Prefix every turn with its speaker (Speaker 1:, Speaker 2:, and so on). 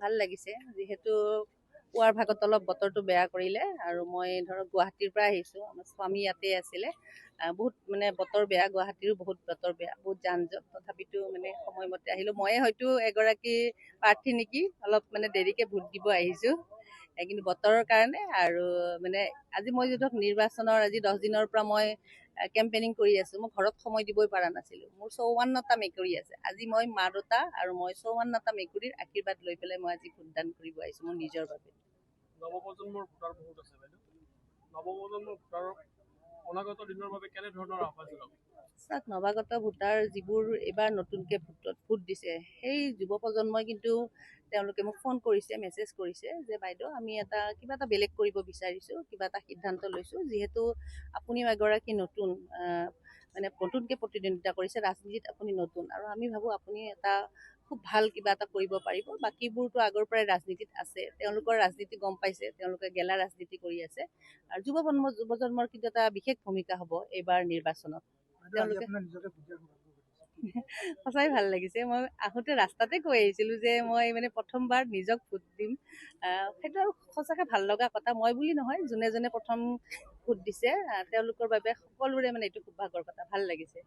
Speaker 1: ভাল লাগিছে যিহেতু পুৱাৰ ভাগত অলপ বতৰটো বেয়া কৰিলে আৰু মই ধৰক গুৱাহাটীৰ পৰা আহিছোঁ। আমাৰ স্বামী ইয়াতে আছিলে। বহুত মানে বতৰ বেয়া, গুৱাহাটীৰো বহুত বতৰ বেয়া, বহুত যান জঁট, তথাপিতো মানে সময়মতে আহিলোঁ। ময়ে হয়তো এগৰাকী প্ৰাৰ্থী নেকি, অলপ মানে দেৰিকৈ ভোট দিব আহিছোঁ। কিন্তু বতৰৰ কাৰণে আৰু মানে আজি মই ধৰক নিৰ্বাচনৰ আজি 10 দিনৰ পৰা মই কেম্পেইনিং কৰি আছোঁ। মই ঘৰত সময় দিবই পৰা নাছিলোঁ। মোৰ 54টা মেকুৰী আছে। আজি মই মা দেউতা আৰু মই 54টা মেকুৰীৰ আশীৰ্বাদ লৈ পেলাই মই আজি ভোটদান কৰিব আহিছোঁ মোৰ নিজৰ বাবে।
Speaker 2: নৱপ্ৰজন্মৰ ভোটাৰ বহুত আছে বাইদেউ। নৱপ্ৰজন্মৰ ভোটাৰ অনাগত দিনৰ বাবে কেনেধৰণৰ আহ্বান জনাব?
Speaker 1: চাওক, নৱাগত ভোটাৰ যিবোৰ এইবাৰ নতুনকৈ ভোট দিছে, সেই যুৱ প্ৰজন্মই কিন্তু তেওঁলোকে মোক ফোন কৰিছে, মেছেজ কৰিছে যে বাইদেউ আমি কিবা এটা বেলেগ কৰিব বিচাৰিছোঁ, কিবা এটা সিদ্ধান্ত লৈছোঁ। যিহেতু আপুনিও এগৰাকী নতুন মানে নতুনকৈ প্ৰতিদ্বন্দ্বিতা কৰিছে, ৰাজনীতিত আপুনি নতুন, আৰু আমি ভাবোঁ আপুনি খুব ভাল কিবা এটা কৰিব পাৰিব। বাকীবোৰতো আগৰ পৰাই ৰাজনীতিত আছে, তেওঁলোকৰ ৰাজনীতি গম পাইছে, তেওঁলোকে গেলা ৰাজনীতি কৰি আছে। আৰু যুৱ প্ৰজন্মৰ কিন্তু এটা বিশেষ ভূমিকা হ'ব এইবাৰ নিৰ্বাচনত। তেওঁলোকে সঁচাই ভাল লাগিছে। মই আহোঁতে ৰাস্তাতে কৈ আহিছিলোঁ যে মই মানে প্ৰথমবাৰ নিজক ভোট দিম। সেইটো আৰু সঁচাকৈ ভাল লগা কথা। মই বুলি নহয়, যোনে যোনে প্ৰথম ভোট দিছে তেওঁলোকৰ বাবে সকলোৰে মানে এইটো সৌভাগ্যৰ কথা। ভাল লাগিছে।